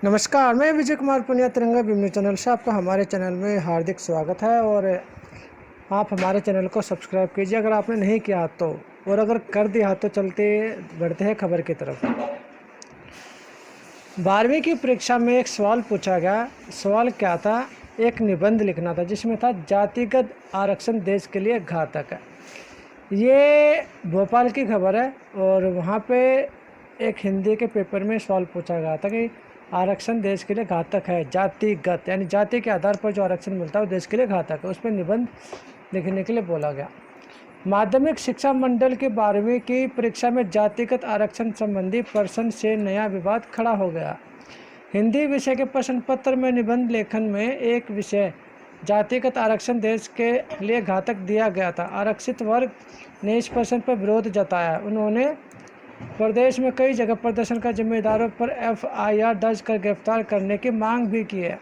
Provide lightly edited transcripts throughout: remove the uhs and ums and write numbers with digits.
नमस्कार, मैं विजय कुमार पुनिया तिरंगा भीम चैनल से आपका हमारे चैनल में हार्दिक स्वागत है। और आप हमारे चैनल को सब्सक्राइब कीजिए अगर आपने नहीं किया तो, और अगर कर दिया तो चलते बढ़ते हैं खबर की तरफ। 12वीं की परीक्षा में एक सवाल पूछा गया। सवाल क्या था? एक निबंध लिखना था जिसमें था जातिगत आरक्षण देश के लिए घातक है। ये भोपाल की खबर है और वहाँ पे एक हिंदी के पेपर में सवाल पूछा गया था कि आरक्षण देश के लिए घातक है। जातिगत यानी जाति के आधार पर जो आरक्षण मिलता है वो देश के लिए घातक है। उस पर निबंध लिखने के लिए बोला गया। माध्यमिक शिक्षा मंडल की 12वीं की परीक्षा में जातिगत आरक्षण संबंधी प्रश्न से नया विवाद खड़ा हो गया। हिंदी विषय के प्रश्न पत्र में निबंध लेखन में एक विषय जातिगत आरक्षण देश के लिए घातक दिया गया था। आरक्षित वर्ग ने इस प्रश्न पर विरोध जताया। उन्होंने प्रदेश में कई जगह प्रदर्शन का जिम्मेदारों पर FIR दर्ज कर गिरफ्तार करने की मांग भी की है।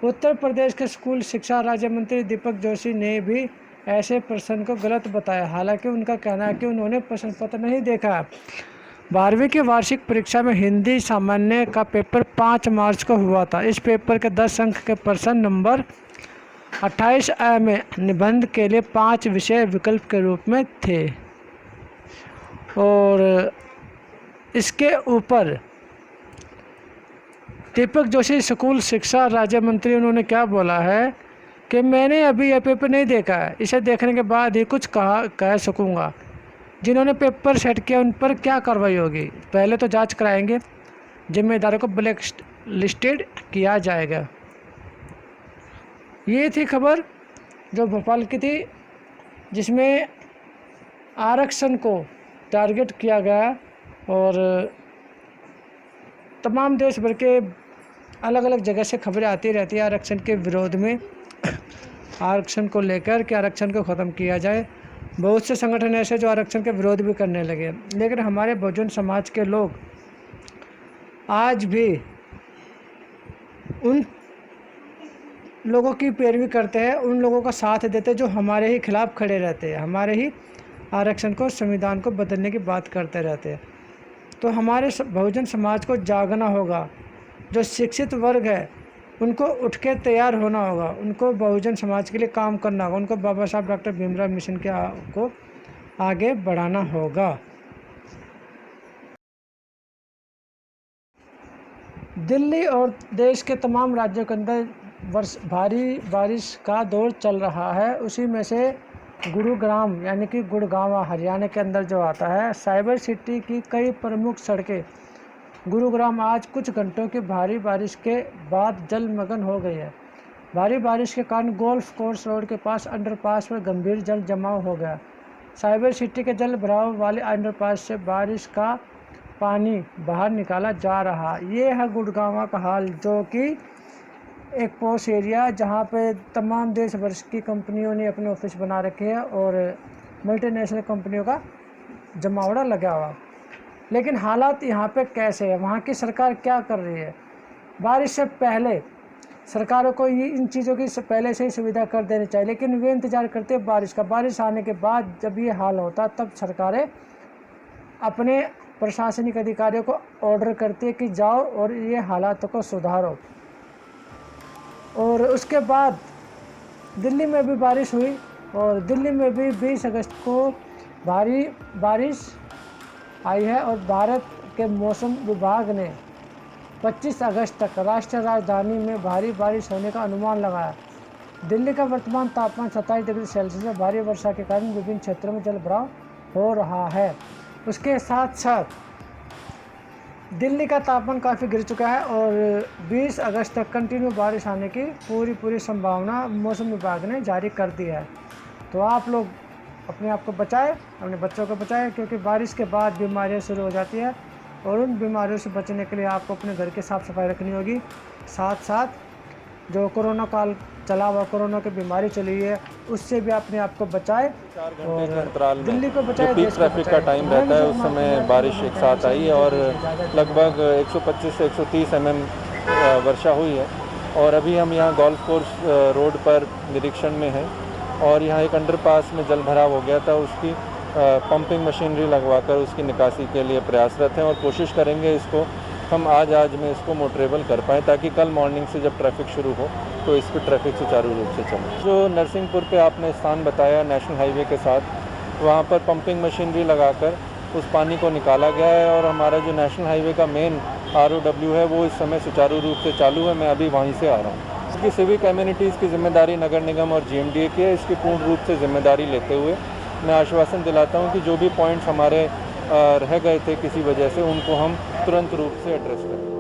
उत्तर प्रदेश के स्कूल शिक्षा राज्य मंत्री दीपक जोशी ने भी ऐसे प्रश्न को गलत बताया। हालांकि उनका कहना है कि उन्होंने प्रश्न पत्र नहीं देखा। 12वीं की वार्षिक परीक्षा में हिंदी सामान्य का पेपर 5 मार्च को हुआ था। इस पेपर के 10 अंक के प्रश्न नंबर 28A में निबंध के लिए 5 विषय विकल्प के रूप में थे। और इसके ऊपर दीपक जोशी स्कूल शिक्षा राज्य मंत्री, उन्होंने क्या बोला है कि मैंने अभी यह पेपर नहीं देखा है, इसे देखने के बाद ही कुछ कह सकूँगा। जिन्होंने पेपर सेट किया उन पर क्या कार्रवाई होगी? पहले तो जांच कराएंगे, जिम्मेदारों को ब्लैक लिस्टेड किया जाएगा। ये थी खबर जो भोपाल की थी, जिसमें आरक्षण को टारगेट किया गया और तमाम देश भर के अलग अलग जगह से खबरें आती रहती है आरक्षण के विरोध में, आरक्षण को लेकर कि आरक्षण को ख़त्म किया जाए। बहुत से संगठन ऐसे जो आरक्षण के विरोध भी करने लगे, लेकिन हमारे बहुजन समाज के लोग आज भी उन लोगों की पैरवी करते हैं, उन लोगों का साथ देते हैं जो हमारे ही खिलाफ खड़े रहते हैं, हमारे ही आरक्षण को, संविधान को बदलने की बात करते रहते हैं। तो हमारे बहुजन समाज को जागना होगा। जो शिक्षित वर्ग है उनको उठ के तैयार होना होगा, उनको बहुजन समाज के लिए काम करना होगा, उनको बाबा साहब डॉक्टर भीमराव मिशन के को आगे बढ़ाना होगा। दिल्ली और देश के तमाम राज्यों के अंदर भारी बारिश का दौर चल रहा है। उसी में से गुरुग्राम यानी कि गुड़गांव हरियाणा के अंदर जो आता है, साइबर सिटी की कई प्रमुख सड़कें गुरुग्राम आज कुछ घंटों की भारी बारिश के बाद जलमग्न हो गई है। भारी बारिश के कारण गोल्फ कोर्स रोड के पास अंडरपास पर गंभीर जल जमाव हो गया। साइबर सिटी के जल भराव वाले अंडरपास से बारिश का पानी बाहर निकाला जा रहा। ये है गुड़गांव का हाल, जो कि एक पॉश एरिया जहाँ पे तमाम देश भर की कंपनियों ने अपने ऑफिस बना रखे हैं और मल्टीनेशनल कंपनियों का जमावड़ा लगा हुआ। लेकिन हालात यहाँ पे कैसे है, वहाँ की सरकार क्या कर रही है? बारिश से पहले सरकारों को ये इन चीज़ों की पहले से ही सुविधा कर देनी चाहिए, लेकिन वे इंतज़ार करते हैं बारिश का। बारिश आने के बाद जब ये हाल होता तब सरकारें अपने प्रशासनिक अधिकारियों को ऑर्डर करती है कि जाओ और ये हालातों को सुधारो। और उसके बाद दिल्ली में भी बारिश हुई और दिल्ली में भी 20 अगस्त को भारी बारिश आई है। और भारत के मौसम विभाग ने 25 अगस्त तक राष्ट्रीय राजधानी में भारी बारिश होने का अनुमान लगाया। दिल्ली का वर्तमान तापमान 27 डिग्री सेल्सियस है। भारी वर्षा के कारण विभिन्न क्षेत्रों में जलभराव हो रहा है। उसके साथ साथ दिल्ली का तापमान काफ़ी गिर चुका है और 20 अगस्त तक कंटिन्यू बारिश आने की पूरी संभावना मौसम विभाग ने जारी कर दी है। तो आप लोग अपने आप को बचाएं, अपने बच्चों को बचाएं, क्योंकि बारिश के बाद बीमारियां शुरू हो जाती है और उन बीमारियों से बचने के लिए आपको अपने घर की साफ़ सफाई रखनी होगी। साथ साथ जो कोरोना काल चला हुआ, कोरोना की बीमारी चली है, उससे भी अपने आप को बचाए और दिल्ली को बचाए। पीक ट्रैफिक का टाइम रहता है उस समय बारिश एक साथ आई है और लगभग 125 से 130 mm वर्षा हुई है। और अभी हम यहाँ गोल्फ कोर्स रोड पर निरीक्षण में हैं और यहाँ एक अंडरपास में जल भराव हो गया था, उसकी पंपिंग मशीनरी लगवाकर उसकी निकासी के लिए प्रयासरत हैं और कोशिश करेंगे इसको हम आज में इसको मोटरेबल कर पाएँ, ताकि कल मॉर्निंग से जब ट्रैफिक शुरू हो तो इस पर ट्रैफिक सुचारू रूप से चले। जो नरसिंहपुर पे आपने स्थान बताया नेशनल हाईवे के साथ, वहाँ पर पंपिंग मशीनरी लगाकर उस पानी को निकाला गया है और हमारा जो नेशनल हाईवे का मेन ROW है वो इस समय सुचारू रूप से चालू है। मैं अभी वहीं से आ रहा हूँ। इसकी सिविक कम्युनिटीज़ की जिम्मेदारी नगर निगम और GMDA की है। इसकी पूर्ण रूप से जिम्मेदारी लेते हुए मैं आश्वासन दिलाता हूँ कि जो भी पॉइंट्स हमारे रह गए थे किसी वजह से, उनको हम तुरंत रूप से एड्रेस करें।